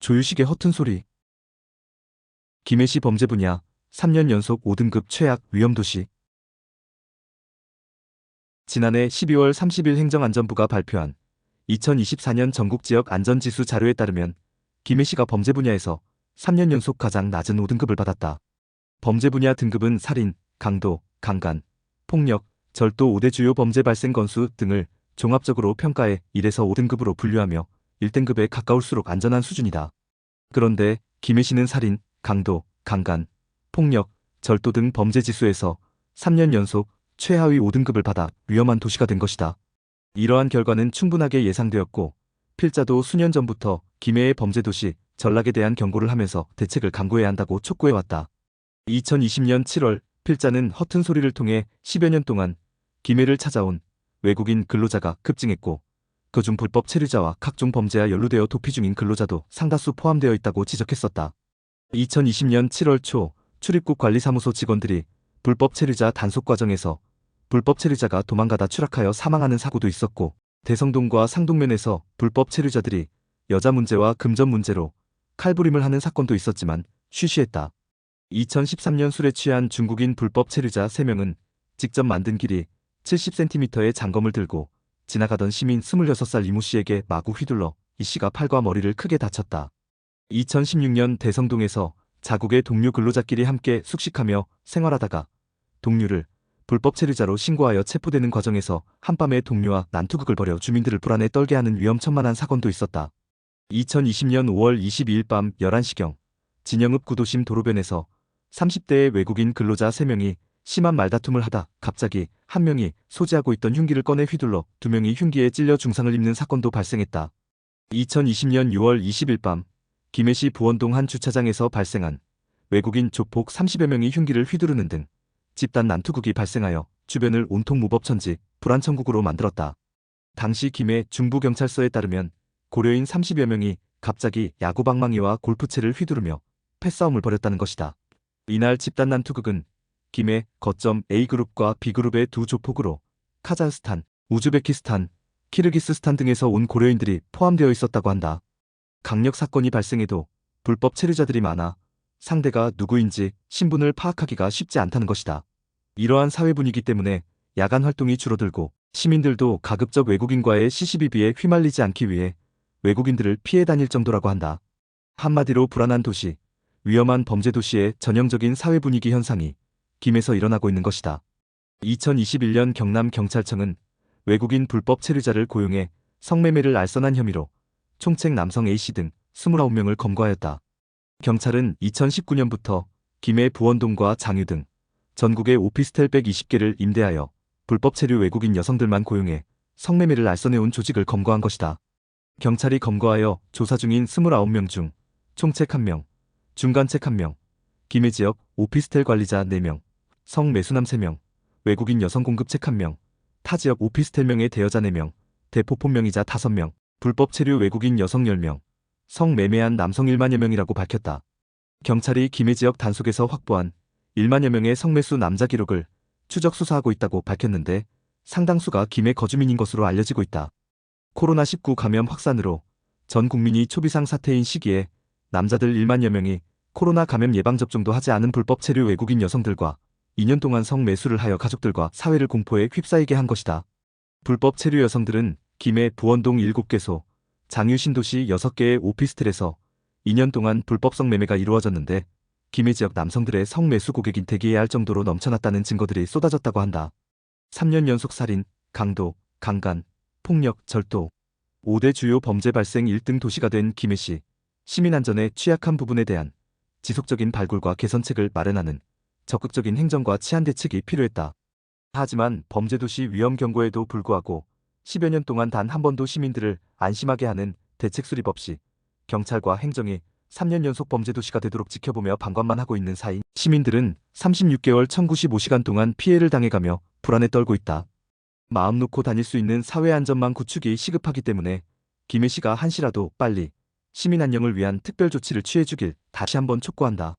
조유식의 허튼 소리. 김해시 범죄 분야 3년 연속 5등급 최악 위험도시. 지난해 12월 30일 행정안전부가 발표한 2024년 전국지역 안전지수 자료에 따르면 김해시가 범죄 분야에서 3년 연속 가장 낮은 5등급을 받았다. 범죄 분야 등급은 살인, 강도, 강간, 폭력, 절도 5대 주요 범죄 발생 건수 등을 종합적으로 평가해 1에서 5등급으로 분류하며 1등급에 가까울수록 안전한 수준이다. 그런데 김해시는 살인, 강도, 강간, 폭력, 절도 등 범죄 지수에서 3년 연속 최하위 5등급을 받아 위험한 도시가 된 것이다. 이러한 결과는 충분하게 예상되었고 필자도 수년 전부터 김해의 범죄 도시 전락에 대한 경고를 하면서 대책을 강구해야 한다고 촉구해왔다. 2020년 7월 필자는 허튼 소리를 통해 10여 년 동안 김해를 찾아온 외국인 근로자가 급증했고 그중 불법 체류자와 각종 범죄와 연루되어 도피 중인 근로자도 상다수 포함되어 있다고 지적했었다. 2020년 7월 초 출입국 관리사무소 직원들이 불법 체류자 단속 과정에서 불법 체류자가 도망가다 추락하여 사망하는 사고도 있었고 대성동과 상동면에서 불법 체류자들이 여자 문제와 금전 문제로 칼부림을 하는 사건도 있었지만 쉬쉬했다. 2013년 술에 취한 중국인 불법 체류자 3명은 직접 만든 길이 70cm의 장검을 들고 지나가던 시민 26살 이모 씨에게 마구 휘둘러 이 씨가 팔과 머리를 크게 다쳤다. 2016년 대성동에서 자국의 동료 근로자끼리 함께 숙식하며 생활하다가 동료를 불법 체류자로 신고하여 체포되는 과정에서 한밤에 동료와 난투극을 벌여 주민들을 불안에 떨게 하는 위험천만한 사건도 있었다. 2020년 5월 22일 밤 11시경 진영읍 구도심 도로변에서 30대의 외국인 근로자 3명이 심한 말다툼을 하다 갑자기 한 명이 소지하고 있던 흉기를 꺼내 휘둘러 2명이 흉기에 찔려 중상을 입는 사건도 발생했다. 2020년 6월 20일 밤 김해시 부원동 한 주차장에서 발생한 외국인 조폭 30여 명이 흉기를 휘두르는 등 집단 난투극이 발생하여 주변을 온통 무법천지, 불안천국으로 만들었다. 당시 김해 중부경찰서에 따르면 고려인 30여 명이 갑자기 야구방망이와 골프채를 휘두르며 패싸움을 벌였다는 것이다. 이날 집단 난투극은 김해 거점 A그룹과 B그룹의 두 조폭으로 카자흐스탄, 우즈베키스탄, 키르기스스탄 등에서 온 고려인들이 포함되어 있었다고 한다. 강력 사건이 발생해도 불법 체류자들이 많아 상대가 누구인지 신분을 파악하기가 쉽지 않다는 것이다. 이러한 사회 분위기 때문에 야간 활동이 줄어들고 시민들도 가급적 외국인과의 시시비비에 휘말리지 않기 위해 외국인들을 피해 다닐 정도라고 한다. 한마디로 불안한 도시, 위험한 범죄 도시의 전형적인 사회 분위기 현상이 김해에서 일어나고 있는 것이다. 2021년 경남경찰청은 외국인 불법 체류자를 고용해 성매매를 알선한 혐의로 총책 남성 A씨 등 29명을 검거하였다. 경찰은 2019년부터 김해 부원동과 장유 등 전국의 오피스텔 120개를 임대하여 불법 체류 외국인 여성들만 고용해 성매매를 알선해온 조직을 검거한 것이다. 경찰이 검거하여 조사 중인 29명 중 총책 1명, 중간책 1명, 김해 지역 오피스텔 관리자 4명, 성매수남 3명, 외국인 여성 공급책 1명, 타 지역 오피스텔명의 대여자 4명, 대포폰명의자 5명, 불법 체류 외국인 여성 10명, 성매매한 남성 1만여 명이라고 밝혔다. 경찰이 김해 지역 단속에서 확보한 1만여 명의 성매수 남자 기록을 추적 수사하고 있다고 밝혔는데 상당수가 김해 거주민인 것으로 알려지고 있다. 코로나19 감염 확산으로 전 국민이 초비상 사태인 시기에 남자들 1만여 명이 코로나 감염 예방접종도 하지 않은 불법 체류 외국인 여성들과 2년 동안 성매수를 하여 가족들과 사회를 공포에 휩싸이게 한 것이다. 불법 체류 여성들은 김해 부원동 7개소, 장유 신도시 6개의 오피스텔에서 2년 동안 불법 성매매가 이루어졌는데 김해 지역 남성들의 성매수 고객인 대기해야 할 정도로 넘쳐났다는 증거들이 쏟아졌다고 한다. 3년 연속 살인, 강도, 강간, 폭력, 절도 5대 주요 범죄 발생 1등 도시가 된 김해시 시민안전에 취약한 부분에 대한 지속적인 발굴과 개선책을 마련하는 적극적인 행정과 치안 대책이 필요했다. 하지만 범죄도시 위험 경고에도 불구하고 10여 년 동안 단 한 번도 시민들을 안심하게 하는 대책 수립 없이 경찰과 행정이 3년 연속 범죄도시가 되도록 지켜보며 방관만 하고 있는 사이 시민들은 36개월 1095시간 동안 피해를 당해가며 불안에 떨고 있다. 마음 놓고 다닐 수 있는 사회안전망 구축이 시급하기 때문에 김해시가 한시라도 빨리 시민 안녕을 위한 특별 조치를 취해주길 다시 한번 촉구한다.